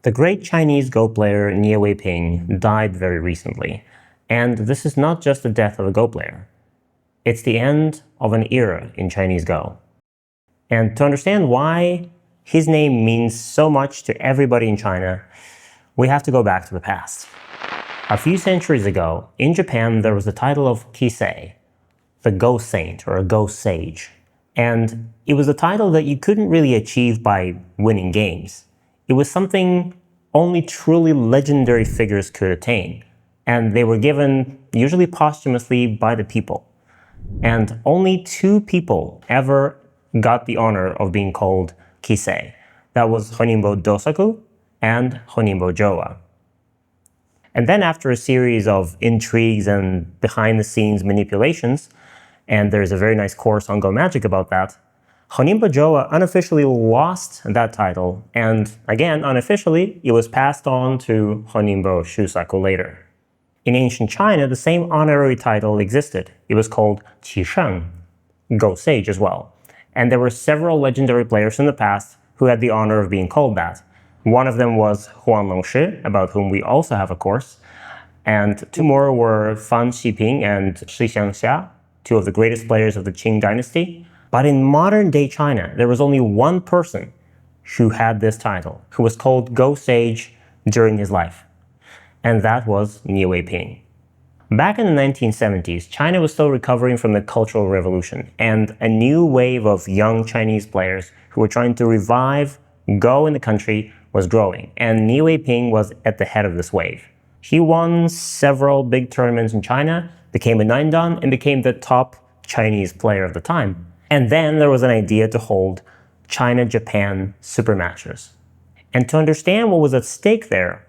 The great Chinese Go player Nie Weiping died very recently, and this is not just the death of a Go player. It's the end of an era in Chinese Go. And to understand why his name means so much to everybody in China, we have to go back to the past. A few centuries ago, in Japan, there was the title of Kisei, the Go Saint or a Go Sage. And it was a title that you couldn't really achieve by winning games. It was something only truly legendary figures could attain. And they were given, usually posthumously, by the people. And only 2 people ever got the honor of being called Kisei. That was Honimbo Dosaku and Honimbo Jowa. And then after a series of intrigues and behind-the-scenes manipulations, and there's a very nice course on Go Magic about that, Honimbo Jowa unofficially lost that title, and again, unofficially, it was passed on to Honimbo Shusaku later. In ancient China, the same honorary title existed. It was called Qisheng, Go Sage as well. And there were several legendary players in the past who had the honor of being called that. One of them was Huang Longshi, about whom we also have a course, and 2 more were Fan Xiping and Shi Xiangxia, 2 of the greatest players of the Qing dynasty. But in modern-day China, there was only one person who had this title, who was called Go Sage during his life. And that was Nie Weiping. Back in the 1970s, China was still recovering from the Cultural Revolution, and a new wave of young Chinese players who were trying to revive Go in the country was growing, and Nie Weiping was at the head of this wave. He won several big tournaments in China, became a 9-dan, and became the top Chinese player of the time. And then there was an idea to hold China-Japan super matches. And to understand what was at stake there,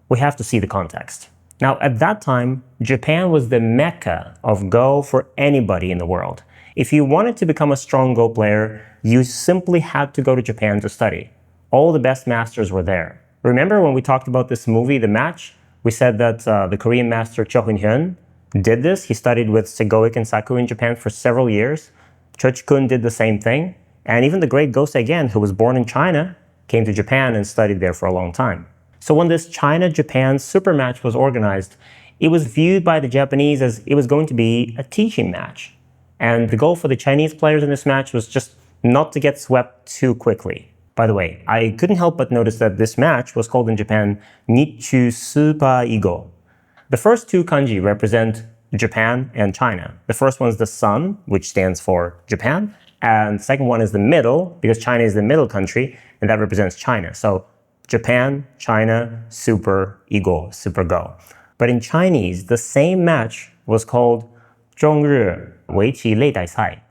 we have to see the context. Now, at that time, Japan was the mecca of Go for anybody in the world. If you wanted to become a strong Go player, you simply had to go to Japan to study. All the best masters were there. Remember when we talked about this movie, The Match? We said that the Korean master Cho Hyun did this. He studied with Segoik and Saku in Japan for several years. Cho Kun did the same thing. And even the great Go Seigen, who was born in China, came to Japan and studied there for a long time. So when this China-Japan super match was organized, it was viewed by the Japanese as it was going to be a teaching match. And the goal for the Chinese players in this match was just not to get swept too quickly. By the way, I couldn't help but notice that this match was called in Japan Nichu Supa Igo. The first 2 kanji represent Japan and China. The first one is the sun, which stands for Japan, and the second one is the middle, because China is the middle country, and that represents China. So Japan, China, Super, Igo, Super Go. But in Chinese, the same match was called 中日围棋擂台赛.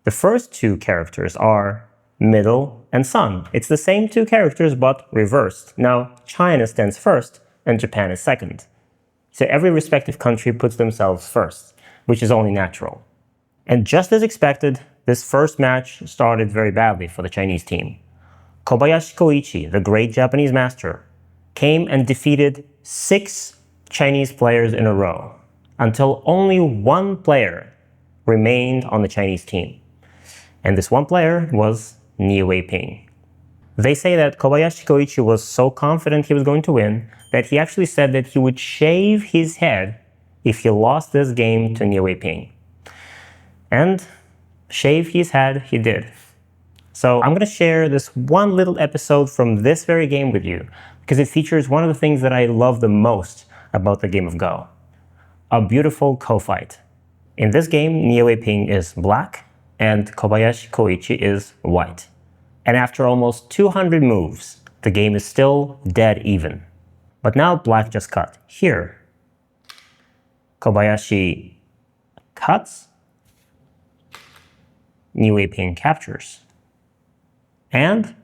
The first 2 characters are middle and sun. It's the same 2 characters, but reversed. Now, China stands first, and Japan is second. So every respective country puts themselves first, which is only natural. And just as expected, this first match started very badly for the Chinese team. Kobayashi Koichi, the great Japanese master, came and defeated 6 Chinese players in a row, until only 1 player remained on the Chinese team. And this 1 player was Nie Weiping. They say that Kobayashi Koichi was so confident he was going to win that he actually said that he would shave his head if he lost this game to Nie Weiping. And shave his head he did. So I'm going to share this one little episode from this very game with you, because it features one of the things that I love the most about the game of Go. A beautiful co-fight. In this game, Nie Weiping is black and Kobayashi Koichi is white. And after almost 200 moves, the game is still dead even. But now black just cut. Here, Kobayashi cuts, Nie Weiping captures, and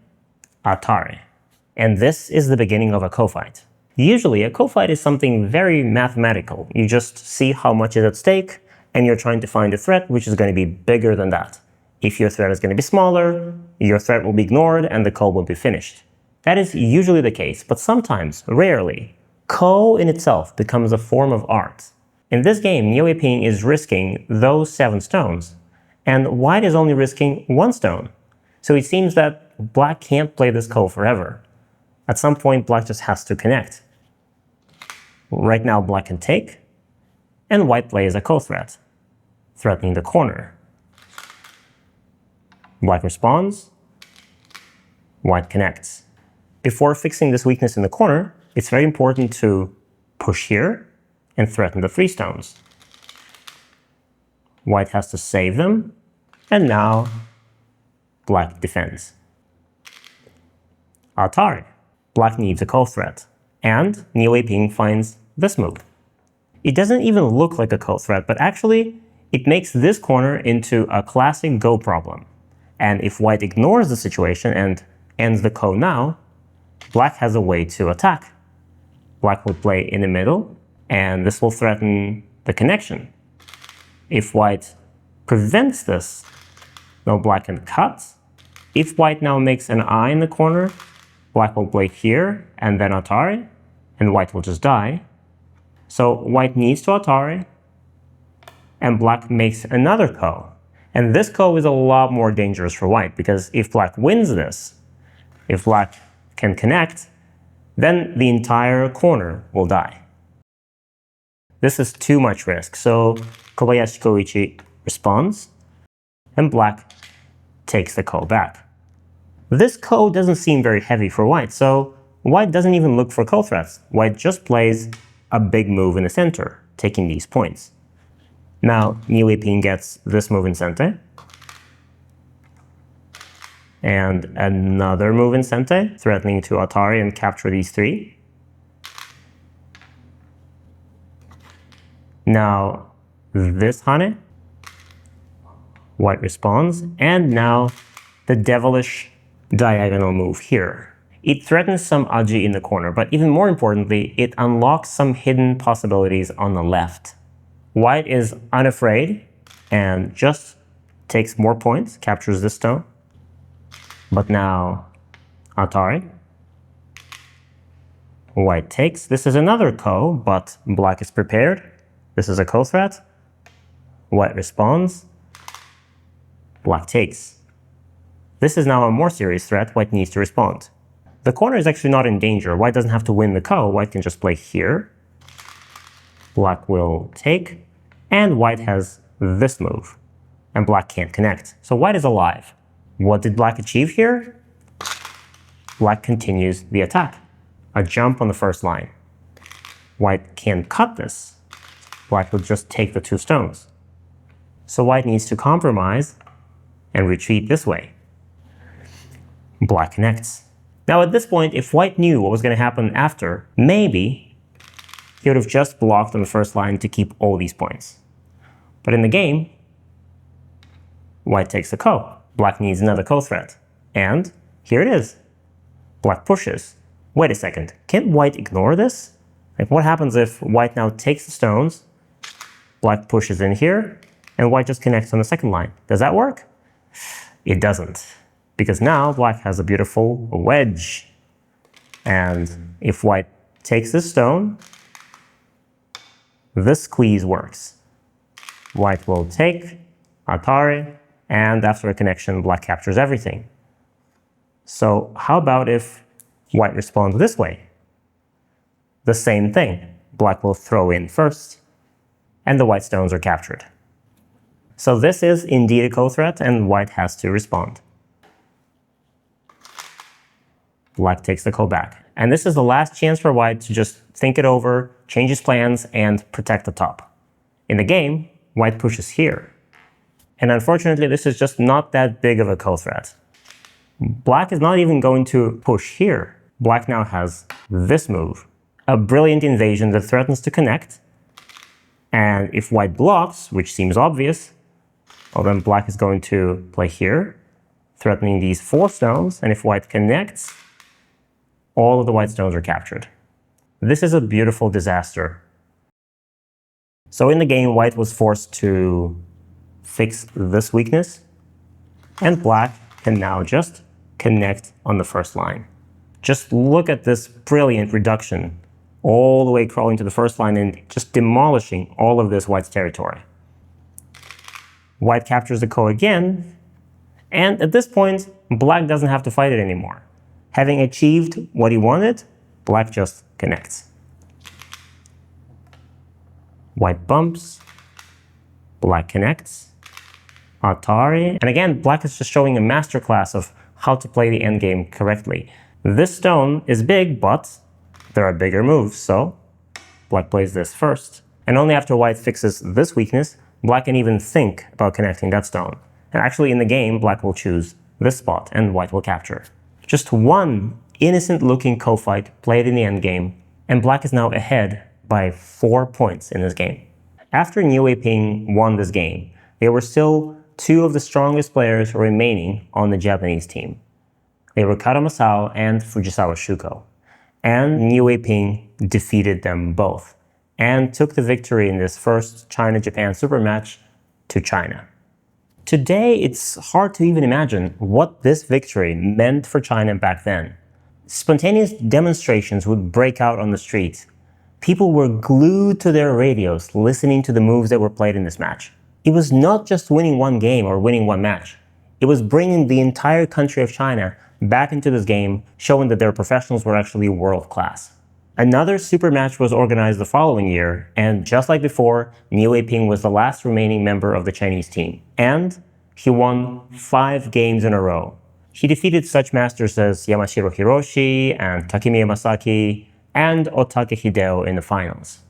Atari. And this is the beginning of a co-fight. Usually, a co-fight is something very mathematical. You just see how much is at stake, and you're trying to find a threat which is going to be bigger than that. If your threat is going to be smaller, your threat will be ignored and the ko will be finished. That is usually the case, but sometimes, rarely, ko in itself becomes a form of art. In this game, Nie Weiping is risking those 7 stones, and white is only risking 1 stone. So it seems that black can't play this ko forever. At some point, black just has to connect. Right now, black can take, and white plays a co-threat, threatening the corner. Black responds, white connects. Before fixing this weakness in the corner, it's very important to push here and threaten the 3 stones. White has to save them, and now black defends. Atari. Black needs a co-threat, and Nie Weiping finds this move. It doesn't even look like a co-threat, but actually it makes this corner into a classic Go problem. And if white ignores the situation and ends the ko now, black has a way to attack. Black will play in the middle, and this will threaten the connection. If white prevents this, now black can cut. If white now makes an eye in the corner, black will play here and then Atari, and white will just die. So white needs to Atari, and black makes another ko. And this ko is a lot more dangerous for white, because if black wins this, if black can connect, then the entire corner will die. This is too much risk, so Kobayashi Koichi responds, and black takes the ko back. This ko doesn't seem very heavy for white, so white doesn't even look for ko threats. White just plays a big move in the center, taking these points. Now, Nie Weiping gets this move in center, and another move in center, threatening to Atari and capture these 3. Now, this Hane, white responds, and now the devilish diagonal move here. It threatens some aji in the corner, but even more importantly, it unlocks some hidden possibilities on the left. White is unafraid and just takes more points, captures this stone. But now, Atari. White takes. This is another ko, but black is prepared. This is a ko threat. White responds. Black takes. This is now a more serious threat. White needs to respond. The corner is actually not in danger. White doesn't have to win the ko. White can just play here. Black will take. And white has this move. And black can't connect. So white is alive. What did black achieve here? Black continues the attack. A jump on the first line. White can cut this. Black will just take the 2 stones. So white needs to compromise and retreat this way. Black connects. Now at this point, if white knew what was going to happen after, maybe he would have just blocked on the first line to keep all these points. But in the game, white takes the ko. Black needs another ko threat. And here it is. Black pushes. Wait a second, can't white ignore this? Like, what happens if white now takes the stones, black pushes in here, and white just connects on the second line? Does that work? It doesn't. Because now black has a beautiful wedge. And if white takes this stone, this squeeze works. White will take Atari, and after a connection, black captures everything. So how about if white responds this way? The same thing. Black will throw in first, and the white stones are captured. So this is indeed a ko threat, and white has to respond. Black takes the ko back. And this is the last chance for white to just think it over, change his plans, and protect the top. In the game, white pushes here. And unfortunately, this is just not that big of a ko threat. Black is not even going to push here. Black now has this move. A brilliant invasion that threatens to connect. And if white blocks, which seems obvious, well, then black is going to play here, threatening these 4 stones. And if white connects, all of the white stones are captured. This is a beautiful disaster. So in the game, white was forced to fix this weakness, and black can now just connect on the first line. Just look at this brilliant reduction, all the way crawling to the first line and just demolishing all of this white's territory. White captures the ko again, and at this point, black doesn't have to fight it anymore. Having achieved what he wanted, black just connects. White bumps, black connects, Atari, and again, black is just showing a masterclass of how to play the endgame correctly. This stone is big, but there are bigger moves, so black plays this first. And only after white fixes this weakness, black can even think about connecting that stone. And actually in the game, black will choose this spot and white will capture. Just one innocent-looking co-fight played in the endgame, and black is now ahead by 4 points in this game. After Nie Weiping won this game, there were still two of the strongest players remaining on the Japanese team. They were Kara Masao and Fujisawa Shuko. And Nie Weiping defeated them both and took the victory in this first China-Japan super match to China. Today, it's hard to even imagine what this victory meant for China back then. Spontaneous demonstrations would break out on the streets. People were glued to their radios listening to the moves that were played in this match. It was not just winning one game or winning one match. It was bringing the entire country of China back into this game, showing that their professionals were actually world class. Another super match was organized the following year, and just like before, Nie Weiping was the last remaining member of the Chinese team. And he won 5 games in a row. He defeated such masters as Yamashiro Hiroshi and Takemiya Masaki and Otake Hideo in the finals.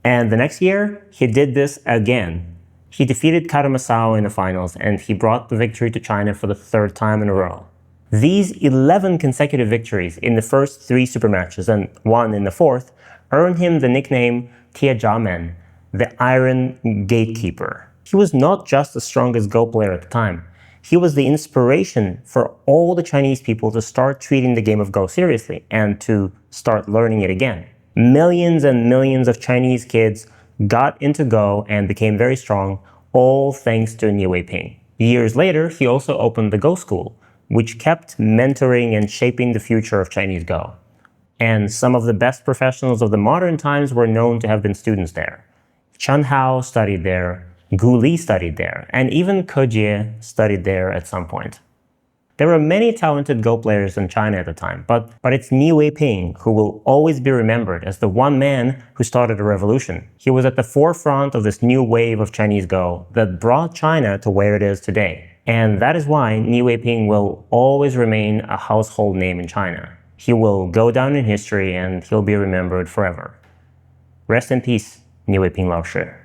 And the next year, he did this again. He defeated Kara Masao in the finals, and he brought the victory to China for the 3rd time in a row. These 11 consecutive victories in the first 3 super matches and 1 in the 4th earned him the nickname Tiajamen, the Iron Gatekeeper. He was not just the strongest Go player at the time. He was the inspiration for all the Chinese people to start treating the game of Go seriously and to start learning it again. Millions and millions of Chinese kids got into Go and became very strong, all thanks to Nie Weiping. Years later, he also opened the Go School, which kept mentoring and shaping the future of Chinese Go. And some of the best professionals of the modern times were known to have been students there. Chen Hao studied there, Gu Li studied there, and even Ke Jie studied there at some point. There were many talented Go players in China at the time, but it's Nie Weiping who will always be remembered as the one man who started a revolution. He was at the forefront of this new wave of Chinese Go that brought China to where it is today. And that is why Nie Weiping will always remain a household name in China. He will go down in history and he'll be remembered forever. Rest in peace, Nie Weiping 老师.